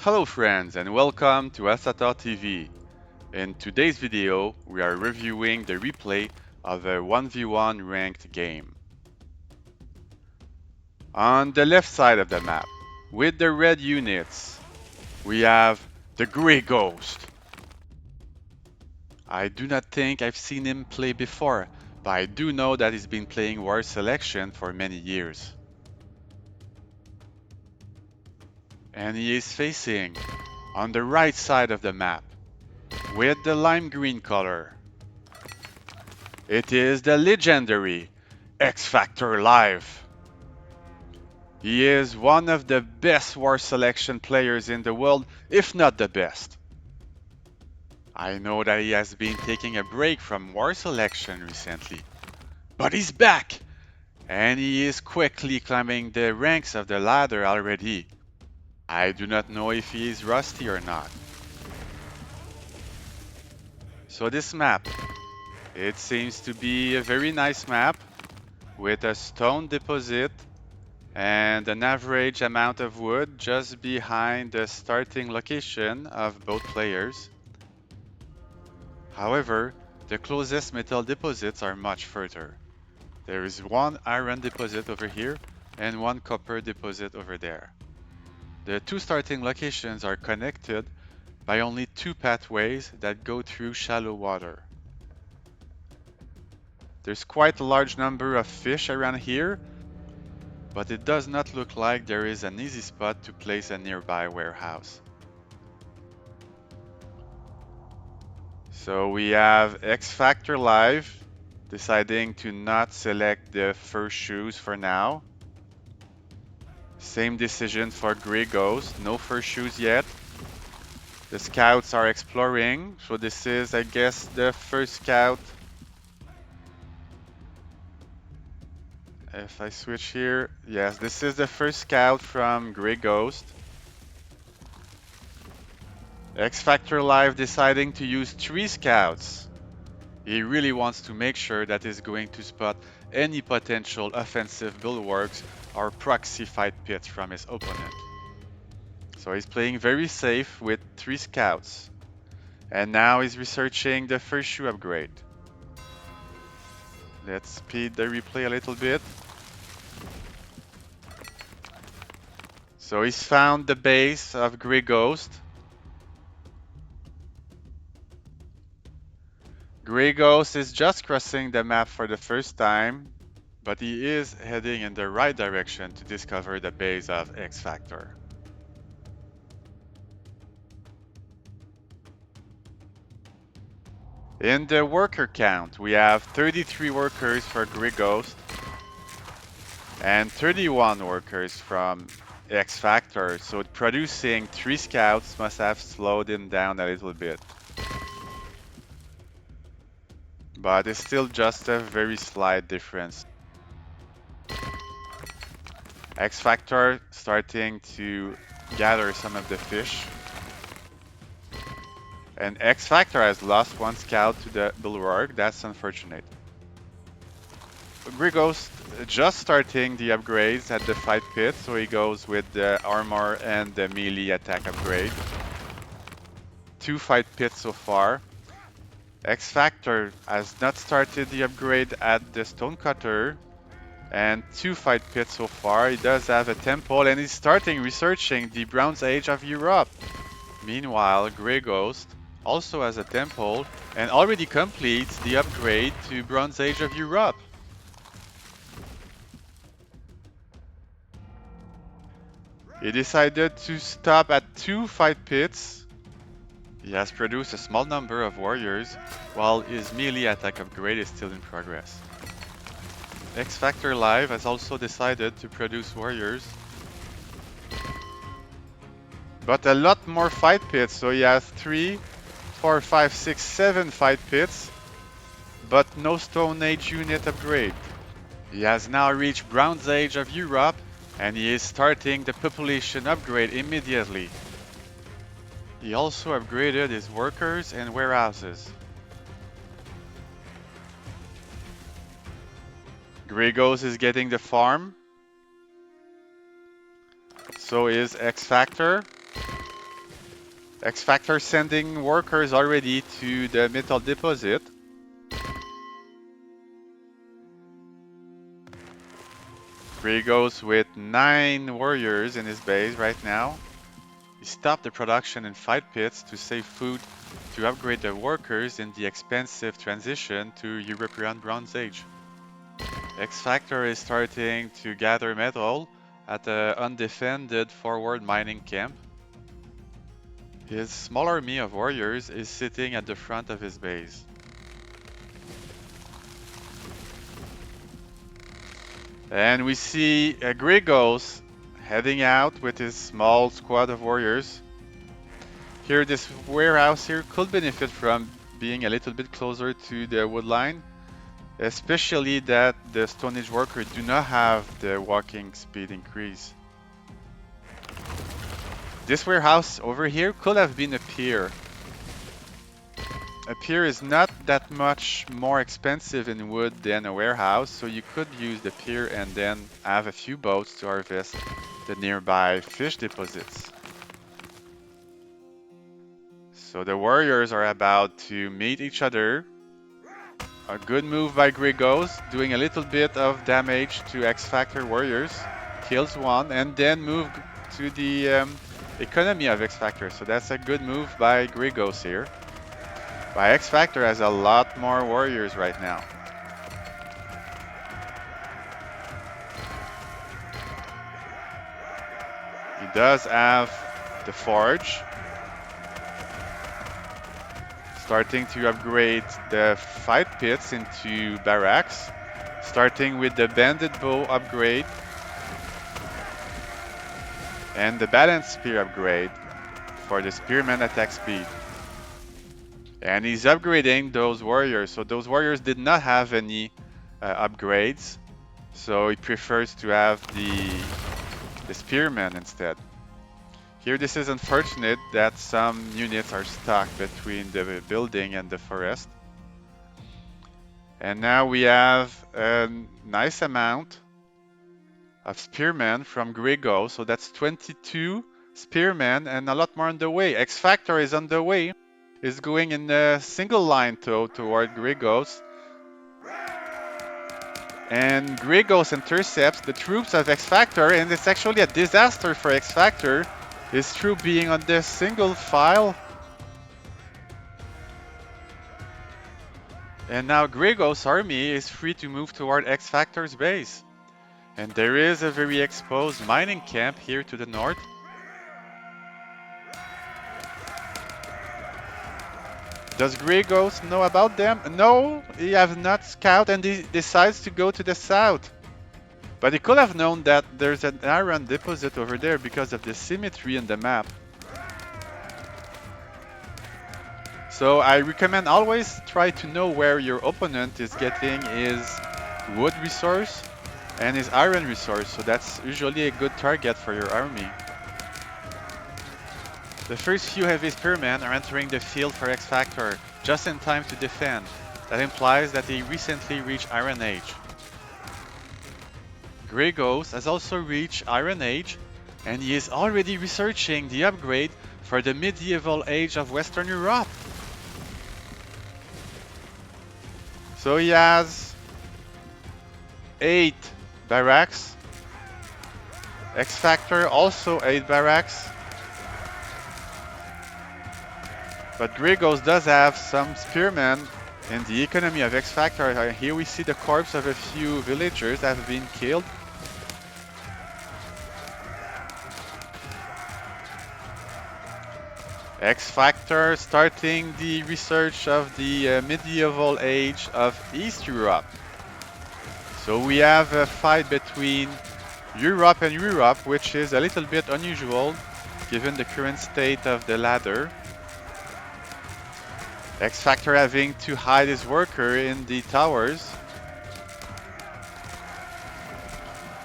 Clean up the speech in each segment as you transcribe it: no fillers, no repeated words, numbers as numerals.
Hello friends and welcome to AstatorTV. In today's video, we are reviewing the replay of a 1v1 ranked game. On the left side of the map, with the red units, we have the Gray Ghost. I do not think I've seen him play before, but I do know that he's been playing warselection for many years. And he is facing on the right side of the map, with the lime green color. It is the legendary XFactorLive. He is one of the best warselection players in the world, if not the best. I know that he has been taking a break from warselection recently, but he's back! And he is quickly climbing the ranks of the ladder already. I do not know if he is rusty or not. So this map, it seems to be a very nice map with a stone deposit and an average amount of wood just behind the starting location of both players. However, the closest metal deposits are much further. There is one iron deposit over here and one copper deposit over there. The two starting locations are connected by only two pathways that go through shallow water. There's quite a large number of fish around here, but it does not look like there is an easy spot to place a nearby warehouse. So we have XFactorLive deciding to not select the first shoes for now. Same decision for Gray Ghost, no first shoes yet. The scouts are exploring, so this is, I guess, the first scout. If I switch here, yes, this is the first scout from Gray Ghost. XFactorLive deciding to use 3 scouts. He really wants to make sure that he's going to spot any potential offensive bulwarks or proxy fight pits from his opponent. So he's playing very safe with 3 scouts. And now he's researching the first shoe upgrade. Let's speed the replay a little bit. So he's found the base of Gray Ghost. Gray Ghost is just crossing the map for the first time, but he is heading in the right direction to discover the base of XFactor. In the worker count, we have 33 workers for Gray Ghost and 31 workers from XFactor, so producing 3 scouts must have slowed him down a little bit. But it's still just a very slight difference. XFactor starting to gather some of the fish. And XFactor has lost 1 scout to the bulwark, that's unfortunate. Gray Ghost just starting the upgrades at the fight pit, so he goes with the armor and the melee attack upgrade. 2 fight pits so far. XFactor has not started the upgrade at the stonecutter, and 2 fight pits so far. He does have a temple and he's starting researching the Bronze Age of Europe. Meanwhile, Gray Ghost also has a temple and already completes the upgrade to Bronze Age of Europe. He decided to stop at 2 fight pits. He has produced a small number of warriors, while his melee attack upgrade is still in progress. XFactorLive has also decided to produce warriors, but a lot more fight pits, so he has 3, 4, 5, 6, 7 fight pits, but no Stone Age unit upgrade. He has now reached Bronze Age of Europe, and he is starting the population upgrade immediately. He also upgraded his workers and warehouses. Gray Ghost is getting the farm. So is XFactor. X-Factor sending workers already to the metal deposit. Gray Ghost with 9 warriors in his base right now. He stopped the production in fight pits to save food to upgrade the workers in the expensive transition to European Bronze Age. X-Factor is starting to gather metal at the undefended forward mining camp. His small army of warriors is sitting at the front of his base. And we see a Gray Ghost heading out with his small squad of warriors. Here, this warehouse here could benefit from being a little bit closer to the wood line, especially that the Stone Age workers do not have the walking speed increase. This warehouse over here could have been a pier. A pier is not that much more expensive in wood than a warehouse, so you could use the pier and then have a few boats to harvest the nearby fish deposits. So the warriors are about to meet each other. A good move by Gray Ghost, doing a little bit of damage to X-Factor warriors. Kills one and then move to the economy of X-Factor. So that's a good move by Gray Ghost here. But X-Factor has a lot more warriors right now. He does have the forge. Starting to upgrade the fight pits into barracks. Starting with the banded bow upgrade. And the balanced spear upgrade for the spearman attack speed. And he's upgrading those warriors. So those warriors did not have any upgrades. So he prefers to have the spearman instead. Here this is unfortunate that some units are stuck between the building and the forest. And now we have a nice amount of spearmen from Gray Ghost. So that's 22 spearmen and a lot more on the way. X-Factor is on the way. Is going in a single line toward Gray Ghost. And Gray Ghost intercepts the troops of X-Factor, and it's actually a disaster for X-Factor. His troop being on this single file. And now Gray Ghost's army is free to move toward X-Factor's base. And there is a very exposed mining camp here to the north. Does Gray Ghost know about them? No, he has not scouted and he decides to go to the south. But he could have known that there's an iron deposit over there because of the symmetry in the map. So I recommend always try to know where your opponent is getting his wood resource and his iron resource. So that's usually a good target for your army. The first few heavy spearmen are entering the field for X-Factor, just in time to defend. That implies that they recently reached Iron Age. Gray Ghost has also reached Iron Age, and he is already researching the upgrade for the medieval age of Western Europe. So he has 8 barracks. X-Factor also 8 barracks. But Gray Ghost does have some spearmen in the economy of X-Factor. Here we see the corpse of a few villagers that have been killed. X-Factor starting the research of the medieval age of East Europe. So we have a fight between Europe and Europe, which is a little bit unusual given the current state of the ladder. X-Factor having to hide his worker in the towers.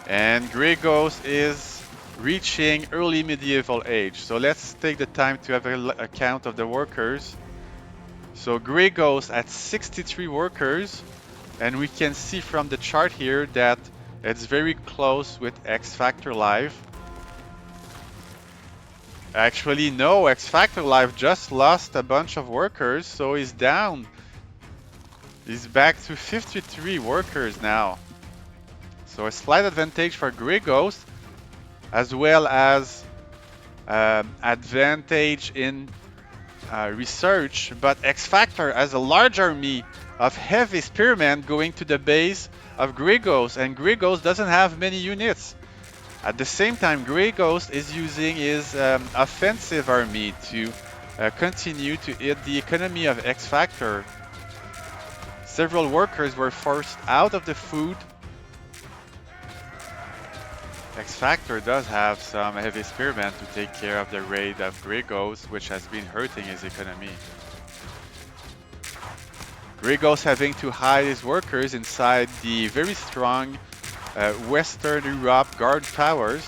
And Gray Ghost is reaching early medieval age. So let's take the time to have a count of the workers. So Gray Ghost at 63 workers. And we can see from the chart here that it's very close with XFactorLive. Actually, no, XFactorLive just lost a bunch of workers, so he's down. He's back to 53 workers now. So a slight advantage for Gray Ghost, as well as advantage in research, but XFactor has a large army of heavy spearmen going to the base of Gray Ghost, and Gray Ghost doesn't have many units. At the same time, Gray Ghost is using his offensive army to continue to hit the economy of XFactor. Several workers were forced out of the food. XFactor does have some heavy spearmen to take care of the raid of Gray Ghost, which has been hurting his economy. Gray Ghost having to hide his workers inside the very strong Western Europe guard towers.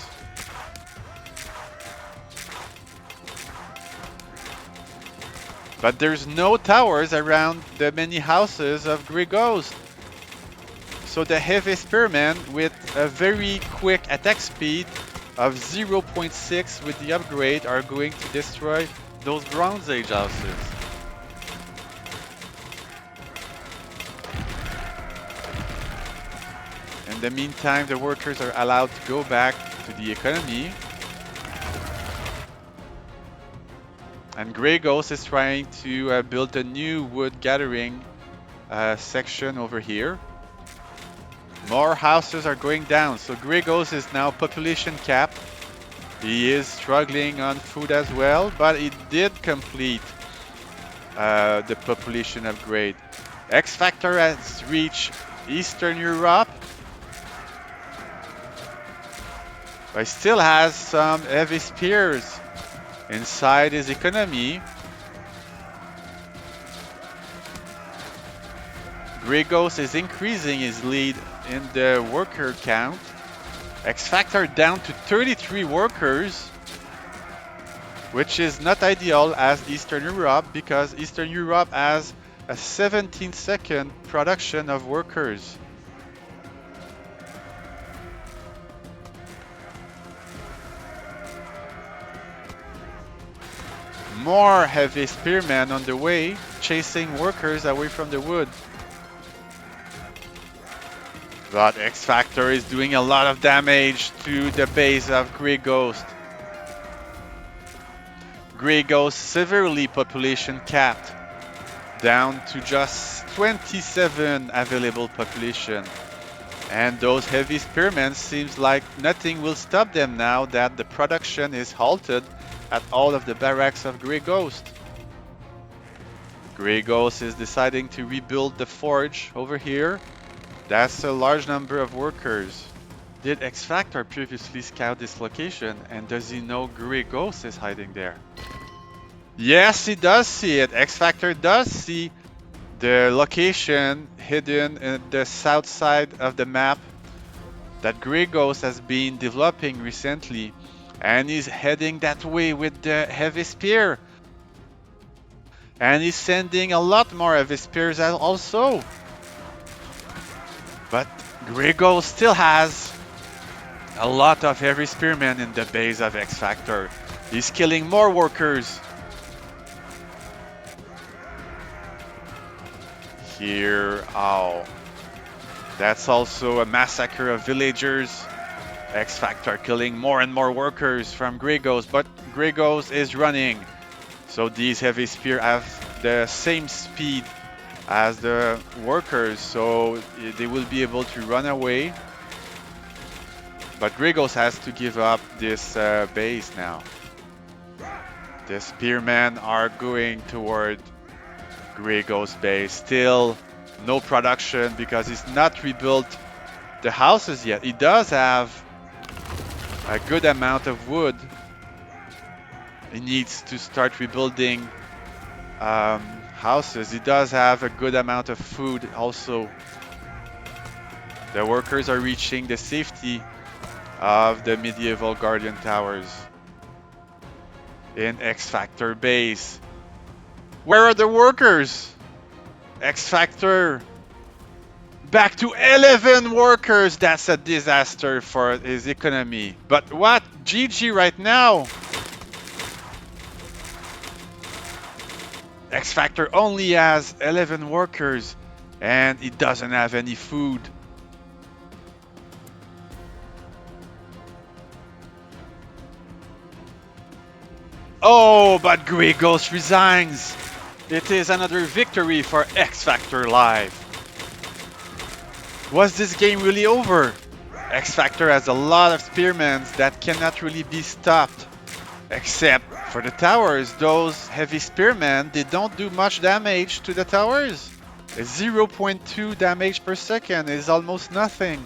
But there's no towers around the many houses of Gray Ghost. So the heavy spearmen with a very quick attack speed of 0.6 with the upgrade are going to destroy those Bronze Age houses. In the meantime, the workers are allowed to go back to the economy. And Gray Ghost is trying to build a new wood gathering section over here. More houses are going down, so Gray Ghost is now population capped. He is struggling on food as well, but he did complete the population upgrade. XFactor has reached Eastern Europe, but he still has some heavy spears inside his economy. Gray Ghost is increasing his lead in the worker count. XFactor down to 33 workers, which is not ideal as Eastern Europe, because Eastern Europe has a 17-second production of workers. More heavy spearmen on the way, chasing workers away from the wood. But XFactor is doing a lot of damage to the base of Gray Ghost. Gray Ghost severely population capped, down to just 27 available population. And those heavy spearmen seems like nothing will stop them now that the production is halted at all of the barracks of Gray Ghost. Gray Ghost is deciding to rebuild the forge over here. That's a large number of workers. Did XFactor previously scout this location, and does he know Gray Ghost is hiding there? Yes, he does see it. XFactor does see the location hidden in the south side of the map that Gray Ghost has been developing recently, and he's heading that way with the heavy spear. And he's sending a lot more heavy spears also. But Gray Ghost still has a lot of heavy spearmen in the base of XFactor. He's killing more workers. Here, oh, that's also a massacre of villagers. XFactor killing more and more workers from Gray Ghost, but Gray Ghost is running. So these heavy spears have the same speed as the workers, so they will be able to run away. But Gray Ghost has to give up this base now. The spearmen are going toward Gray Ghost base. Still no production because he's not rebuilt the houses yet. He does have a good amount of wood. He needs to start rebuilding houses. He does have a good amount of food also. The workers are reaching the safety of the medieval guardian towers in XFactor base. Where are the workers? XFactor back to 11 workers. That's a disaster for his economy. But what? GG right now. X-Factor only has 11 workers and it doesn't have any food. Oh, but Gray Ghost resigns. It is another victory for XFactorLive. Was this game really over? X-Factor has a lot of spearmen that cannot really be stopped. Except for the towers, those heavy spearmen, they don't do much damage to the towers. 0.2 damage per second is almost nothing.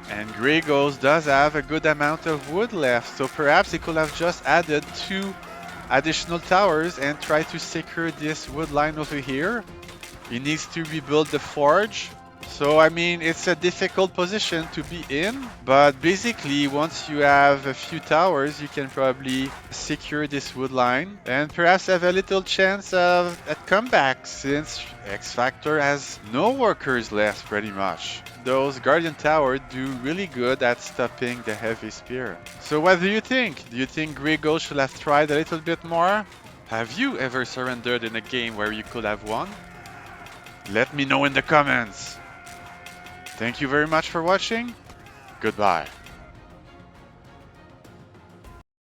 And Gray Ghost does have a good amount of wood left, so perhaps he could have just added 2 additional towers and try to secure this wood line over here. He needs to rebuild the forge. So I mean, it's a difficult position to be in, but basically once you have a few towers, you can probably secure this wood line and perhaps have a little chance of a comeback, since X-Factor has no workers left pretty much. Those Guardian Towers do really good at stopping the heavy spear. So what do you think? Do you think Gray Ghost should have tried a little bit more? Have you ever surrendered in a game where you could have won? Let me know in the comments. Thank you very much for watching. Goodbye.